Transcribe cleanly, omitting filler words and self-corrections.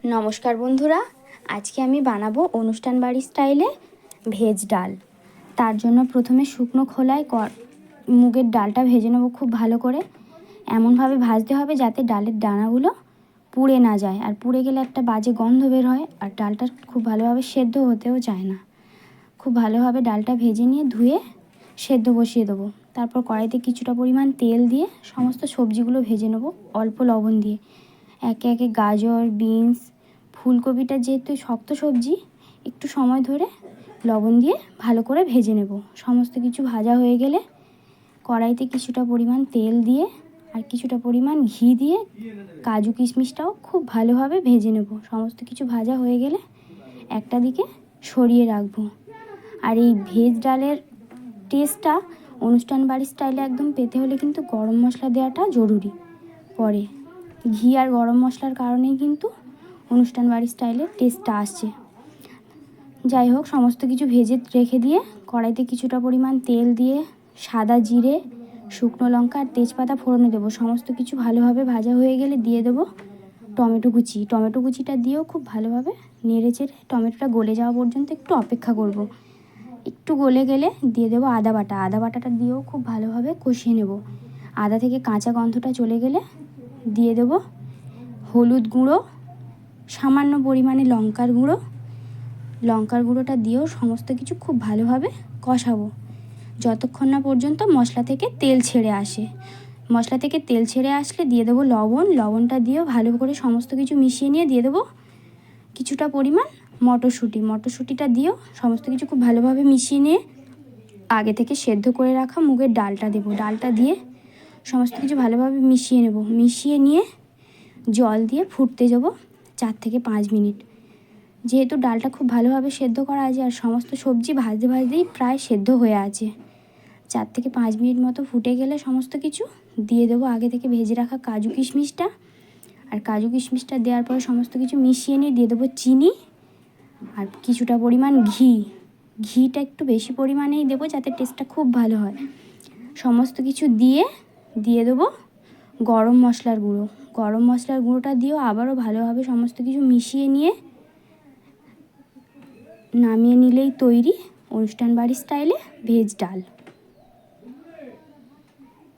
নমস্কার বন্ধুরা, আজকে আমি বানাবো অনুষ্ঠান বাড়ি স্টাইলে ভেজ ডাল। তার জন্য প্রথমে শুকনো খোলায় মুগের ডালটা ভেজে নেবো খুব ভালো করে। এমনভাবে ভাজতে হবে যাতে ডালের দানাগুলো পুড়ে না যায়, আর পুড়ে গেলে একটা বাজে গন্ধ বের হয়, আর ডালটা খুব ভালোভাবে সেদ্ধ হতেও চায় না। খুব ভালোভাবে ডালটা ভেজে নিয়ে ধুয়ে সেদ্ধ বসিয়ে দেবো। তারপর কড়াইতে কিছুটা পরিমাণ তেল দিয়ে সমস্ত সবজিগুলো ভেজে নেবো অল্প লবণ দিয়ে। একে একে গাজর, বিনস, ফুলকপিটা যেহেতু শক্ত সবজি, একটু সময় ধরে লবণ দিয়ে ভালো করে ভেজে নেব। সমস্ত কিছু ভাজা হয়ে গেলে কড়াইতে কিছুটা পরিমাণ তেল দিয়ে আর কিছুটা পরিমাণ ঘি দিয়ে কাজু কিশমিশটাও খুব ভালোভাবে ভেজে নেব। সমস্ত কিছু ভাজা হয়ে গেলে একটা দিকে সরিয়ে রাখবো। আর এই ভেজ ডালের টেস্টটা অনুষ্ঠান বাড়ির স্টাইলে একদম পেতে হলে কিন্তু গরম মশলা দেওয়াটা জরুরি পরে। ঘি আর গরম মশলার কারণেই কিন্তু অনুষ্ঠান বাড়ির স্টাইলের টেস্টটা আসছে। যাই হোক, সমস্ত কিছু ভেজে রেখে দিয়ে কড়াইতে কিছুটা পরিমাণ তেল দিয়ে সাদা জিরে, শুকনো লঙ্কা আর তেজপাতা ফোড়নে দেবো। সমস্ত কিছু ভালোভাবে ভাজা হয়ে গেলে দিয়ে দেবো টমেটো কুচি। টমেটো কুচিটা দিয়েও খুব ভালোভাবে নেড়ে চেড়ে টমেটোটা গলে যাওয়া পর্যন্ত একটু অপেক্ষা করব। একটু গলে গেলে দিয়ে দেবো আদা বাটা। আদা বাটাটা দিয়েও খুব ভালোভাবে কষিয়ে নেব। আদা থেকে কাঁচা গন্ধটা চলে গেলে দিয়ে দেবো হলুদ গুঁড়ো, সামান্য পরিমাণে লঙ্কার গুঁড়োটা দিয়েও সমস্ত কিছু খুব ভালোভাবে কষাবো যতক্ষণ না পর্যন্ত মশলা থেকে তেল ছেড়ে আসে। মশলা থেকে তেল ছেড়ে আসলে দিয়ে দেবো লবণ। লবণটা দিয়েও ভালো করে সমস্ত কিছু মিশিয়ে নিয়ে দিয়ে দেবো কিছুটা পরিমাণ মটরশুঁটিটা দিয়েও সমস্ত কিছু খুব ভালোভাবে মিশিয়ে নিয়ে আগে থেকে সেদ্ধ করে রাখা মুগের ডালটা দেবো। ডালটা দিয়ে সমস্ত কিছু ভালোভাবে মিশিয়ে নেব। মিশিয়ে নিয়ে জল দিয়ে ফুটতে দেবো 4 থেকে 5 মিনিট। যেহেতু ডালটা খুব ভালোভাবে সেদ্ধ করা আছে আর সমস্ত সবজি ভাজতে ভাজতেই প্রায় সেদ্ধ হয়ে আছে, 4 থেকে 5 মিনিট মতো ফুটে গেলে সমস্ত কিছু দিয়ে দেবো আগে থেকে ভেজে রাখা কাজু কিশমিশটা। আর কাজু কিশমিশটা দেওয়ার পরে সমস্ত কিছু মিশিয়ে নিয়ে দিয়ে দেবো চিনি আর কিছুটা পরিমাণ ঘিটা একটু বেশি পরিমাণেই দেবো যাতে টেস্টটা খুব ভালো হয়। সমস্ত কিছু দিয়ে দেবো গরম মশলার গুঁড়োটা দিয়েও আবারও ভালোভাবে সমস্ত কিছু মিশিয়ে নিয়ে নামিয়ে নিলেই তৈরি অনুষ্ঠান বাড়ির স্টাইলে ভেজ ডাল।